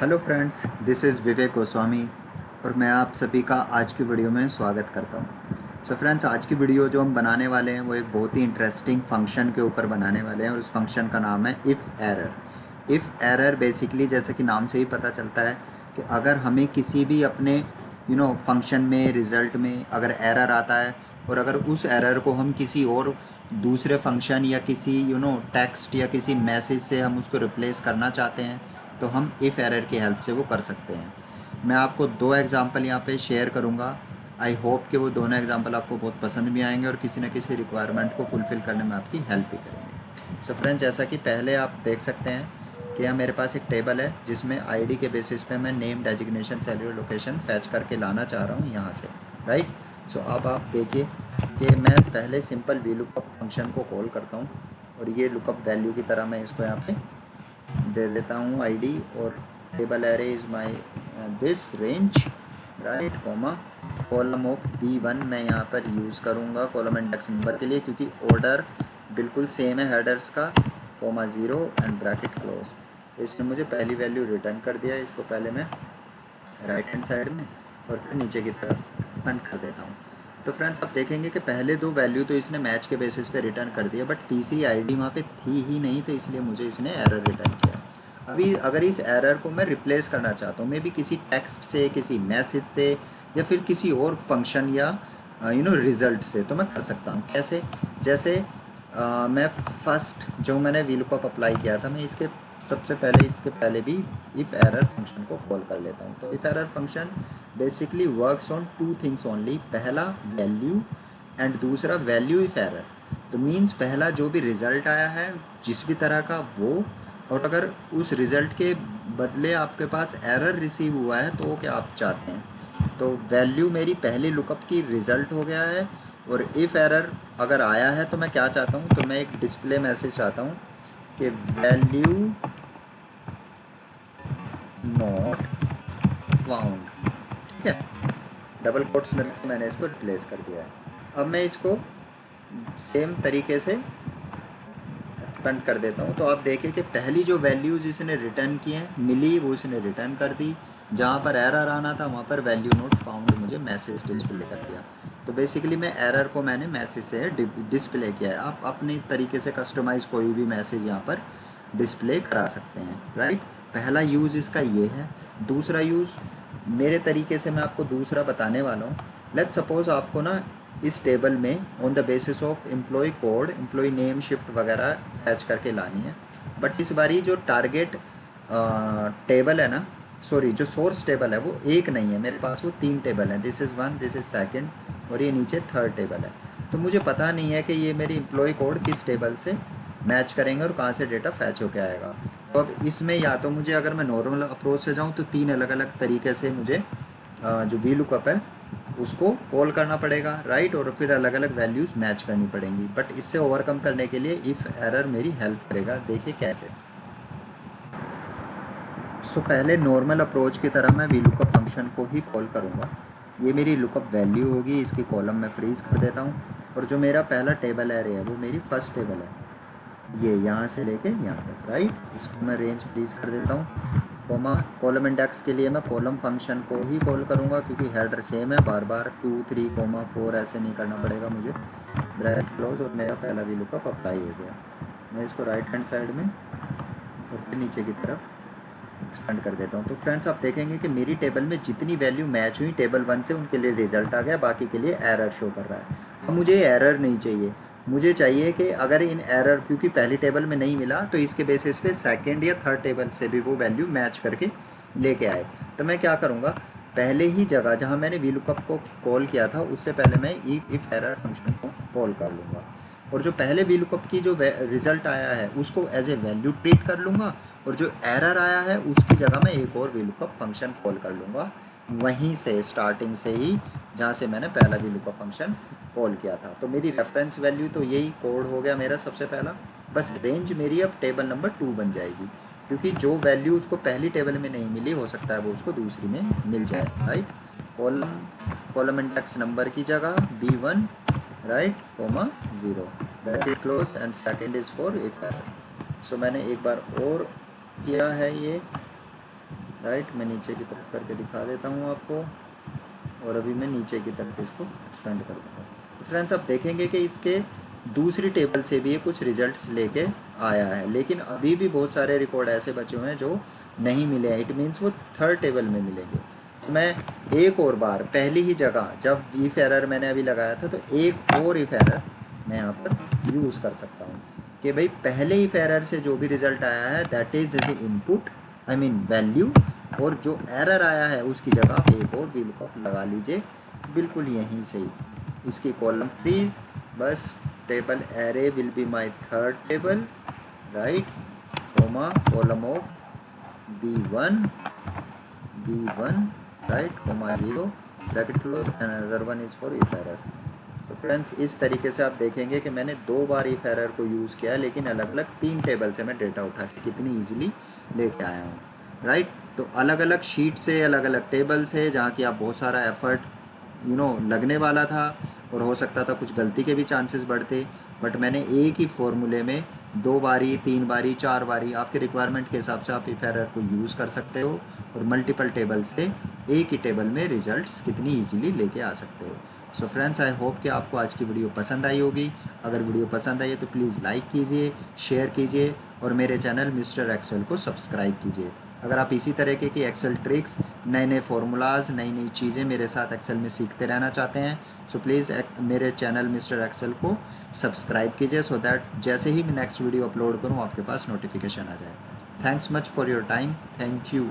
Hello friends, this is विवेक गोस्वामी और मैं आप सभी का आज की वीडियो में स्वागत करता हूँ। सो फ्रेंड्स, आज की वीडियो जो हम बनाने वाले हैं वो एक बहुत ही इंटरेस्टिंग फंक्शन के ऊपर बनाने वाले हैं और उस फंक्शन का नाम है if error. If error basically जैसे कि नाम से ही पता चलता है कि अगर हमें किसी भी अपने फंक्शन में रिज़ल्ट में अगर एरर आता है और अगर उस एरर को हम किसी और दूसरे फंक्शन या किसी टेक्स्ट या किसी मैसेज से हम उसको रिप्लेस करना चाहते हैं तो हम इफ़ एरर की हेल्प से वो कर सकते हैं। मैं आपको दो एग्जांपल यहाँ पे शेयर करूँगा। आई होप कि वो दोनों एग्जांपल आपको बहुत पसंद भी आएंगे और किसी न किसी रिक्वायरमेंट को फुलफ़िल करने में आपकी हेल्प भी करेंगे। सो फ्रेंड्स, जैसा कि पहले आप देख सकते हैं कि यहाँ मेरे पास एक टेबल है जिसमें आईडी के बेसिस पे मैं name, designation, salary, location fetch करके लाना चाह रहा हूँ यहाँ से, राइट। सो अब आप देखिए कि मैं पहले सिंपल वी लुकअप फंक्शन को कॉल करता हूँ और ये लुकअप वैल्यू की तरह मैं इसको यहाँ पे दे देता हूँ आईडी और table array is my this range, right, comma column of B1 मैं यहाँ पर यूज़ करूँगा कॉलम इंडेक्स नंबर के लिए क्योंकि ऑर्डर बिल्कुल सेम है हेडर्स का, कॉमा 0 एंड ब्रैकेट क्लोज। तो इसने मुझे पहली वैल्यू रिटर्न कर दिया। इसको पहले मैं राइट हैंड साइड में और फिर नीचे की तरफ एक्सपेंड कर देता हूँ। तो फ्रेंड्स, आप देखेंगे कि पहले दो वैल्यू तो इसने मैच के बेसिस पे रिटर्न कर दिया, बट तीसरी आईडी वहाँ पे थी ही नहीं, तो इसलिए मुझे इसने एरर रिटर्न किया। अभी अगर इस एरर को मैं रिप्लेस करना चाहता हूँ मे बी किसी टेक्स्ट से, किसी मैसेज से या फिर किसी और फंक्शन या रिजल्ट से, तो मैं कर सकता हूँ। कैसे? जैसे मैं फर्स्ट जो मैंने वीलुकअप अप्लाई किया था, मैं इसके सबसे पहले इसके पहले भी इफ़ एरर फंक्शन को कॉल कर लेता हूँ। तो if error function basically works on two things only, पहला वैल्यू एंड दूसरा वैल्यू इफ़ एरर। तो मीन्स पहला जो भी रिज़ल्ट आया है जिस भी तरह का वो, और अगर उस रिज़ल्ट के बदले आपके पास एरर रिसीव हुआ है तो वो क्या आप चाहते हैं। तो वैल्यू मेरी पहली लुकअप की रिज़ल्ट हो गया है और इफ़ एरर अगर आया है तो मैं क्या चाहता हूँ, तो मैं एक डिस्प्ले मैसेज चाहता हूँ कि वैल्यू नॉट फाउंड, ठीक है। डबल कोट्स में मैंने इसको रिप्लेस कर दिया है। अब मैं इसको सेम तरीके से एक्सपेंड कर देता हूँ। तो आप देखिए कि पहली जो वैल्यूज़ इसने रिटर्न की हैं मिली वो इसने रिटर्न कर दी, जहाँ पर एरर आना था वहाँ पर वैल्यू नॉट फाउंड मुझे मैसेज डिस्प्ले कर दिया। तो बेसिकली मैं एरर को मैंने मैसेज से डिस्प्ले किया है। आप अपने तरीके से कस्टमाइज़ कोई भी मैसेज यहाँ पर डिस्प्ले करा सकते हैं, राइट। पहला यूज़ इसका ये है। दूसरा यूज़ मेरे तरीके से मैं आपको दूसरा बताने वाला हूँ। लेट्स सपोज़ आपको ना इस टेबल में on the basis of employee code, employee name, shift वगैरह फैच करके लानी है। बट इस बारी जो टारगेट टेबल है ना, सॉरी, जो सोर्स टेबल है वो एक नहीं है मेरे पास, वो तीन टेबल हैं। This is one, this is second और ये नीचे थर्ड टेबल है। तो मुझे पता नहीं है कि ये मेरी एम्प्लॉय कोड किस टेबल से मैच करेंगे और कहाँ से डेटा फैच होके आएगा। तो अब इसमें या तो मुझे, अगर मैं नॉर्मल अप्रोच से जाऊँ तो तीन अलग अलग तरीके से मुझे जो वी लुकअप है उसको कॉल करना पड़ेगा, राइट, और फिर अलग अलग वैल्यूज़ मैच करनी पड़ेंगी। बट इससे ओवरकम करने के लिए इफ़ एरर मेरी हेल्प करेगा। देखिए कैसे। सो पहले नॉर्मल अप्रोच की तरह मैं वी लुकअप फंक्शन को ही कॉल करूँगा। ये मेरी लुकअप वैल्यू होगी, इसकी कॉलम में फ्रीज कर देता हूँ और जो मेरा पहला टेबल एरे है वो मेरी फर्स्ट टेबल है, ये यहाँ से लेके यहाँ तक, राइट। इसको मैं रेंज फ्रीज कर देता हूँ। कॉमा कॉलम इंडेक्स के लिए मैं कॉलम फंक्शन को ही कॉल करूँगा क्योंकि हेडर सेम है, बार बार 2 3 4 ऐसे नहीं करना पड़ेगा मुझे। ब्रैकेट क्लोज और मेरा पहला भी लुकअप अप्लाई हो गया। मैं इसको राइट हैंड साइड में और फिर नीचे की तरफ एक्सपेंड कर देता हूँ। तो फ्रेंड्स, आप देखेंगे कि मेरी टेबल में जितनी वैल्यू मैच हुई टेबल 1 से उनके लिए रिजल्ट आ गया, बाकी के लिए एरर शो कर रहा है। अब मुझे एरर नहीं चाहिए, मुझे चाहिए कि अगर इन एरर, क्योंकि पहली टेबल में नहीं मिला तो इसके बेसिस पे सेकंड या थर्ड टेबल से भी वो वैल्यू मैच करके लेके आए। तो मैं क्या करूँगा, पहले ही जगह जहाँ मैंने वी लुकअप को कॉल किया था उससे पहले मैं इफ़ एरर फंक्शन को कॉल कर लूँगा और जो पहले वी लुकअप की जो रिज़ल्ट आया है उसको एज ए वैल्यू ट्रीट कर लूँगा और जो एरर आया है उसकी जगह मैं एक और वी लुकअप फंक्शन कॉल कर लूँगा वहीं से, स्टार्टिंग से ही, जहाँ से मैंने पहला वी लुकअप फंक्शन कॉल किया था। तो मेरी रेफरेंस वैल्यू तो यही कोड हो गया मेरा सबसे पहला। बस रेंज मेरी अब टेबल नंबर 2 बन जाएगी क्योंकि जो वैल्यू उसको पहली टेबल में नहीं मिली हो सकता है वो उसको दूसरी में मिल जाए, राइट। कॉलम इंडेक्स नंबर की जगह B1, right, comma 0, bracket close and second is for if error. So मैंने एक बार और किया है ये, राइट। मैं नीचे की तरफ करके दिखा देता हूँ आपको, और अभी मैं नीचे की तरफ इसको एक्सपेंड कर दूँगा। तो फ्रेंड्स आप देखेंगे कि इसके दूसरी टेबल से भी ये कुछ रिजल्ट्स लेके आया है, लेकिन अभी भी बहुत सारे रिकॉर्ड ऐसे बचे हुए हैं जो नहीं मिले हैं। इट मीन्स वो थर्ड टेबल में मिलेंगे। तो मैं एक और बार पहली ही जगह जब इफ एरर मैंने अभी लगाया था, तो एक और इफ एरर मैं यहाँ पर यूज़ कर सकता हूँ कि भाई पहले इफ एरर से जो भी रिज़ल्ट आया है that is as a input, I mean value, और जो एरर आया है उसकी जगह आप एक और वी लुकअप लगा लीजिए, बिल्कुल यहीं से ही। इसकी कॉलम फ्रीज, बस table array will be my third table, right, comma column of b1 right, comma 0 bracket close, and another one is for if error. तो फ्रेंड्स इस तरीके से आप देखेंगे कि मैंने 2 बार इफ एरर को यूज़ किया, लेकिन अलग अलग 3 टेबल से मैं डेटा उठा के कितनी ईजिली लेके आया हूँ, राइट। तो अलग अलग शीट से, अलग अलग टेबल से, जहाँ की आप बहुत सारा एफर्ट लगने वाला था, और हो सकता था कुछ गलती के भी चांसेस बढ़ते, बट मैंने एक ही फॉर्मूले में 2 बारी, 3 बारी, 4 बारी, आपके रिक्वायरमेंट के हिसाब से आप इफ एरर को यूज़ कर सकते हो, और मल्टीपल टेबल से एक ही टेबल में रिजल्ट्स कितनी ईजिली लेके आ सकते हो। सो फ्रेंड्स आई होप कि आपको आज की वीडियो पसंद आई होगी। अगर वीडियो पसंद आई है तो प्लीज़ लाइक कीजिए, शेयर कीजिए, और मेरे चैनल मिस्टर एक्सेल को सब्सक्राइब कीजिए। अगर आप इसी तरीके की एक्सेल ट्रिक्स, नए नए फार्मूलाज, नई नई चीज़ें मेरे साथ एक्सेल में सीखते रहना चाहते हैं, सो प्लीज़ मेरे चैनल मिस्टर एक्सेल को सब्सक्राइब कीजिए, सो दैट जैसे ही मैं नेक्स्ट वीडियो अपलोड करूँ आपके पास नोटिफिकेशन आ जाए। Thanks much for your time. Thank you.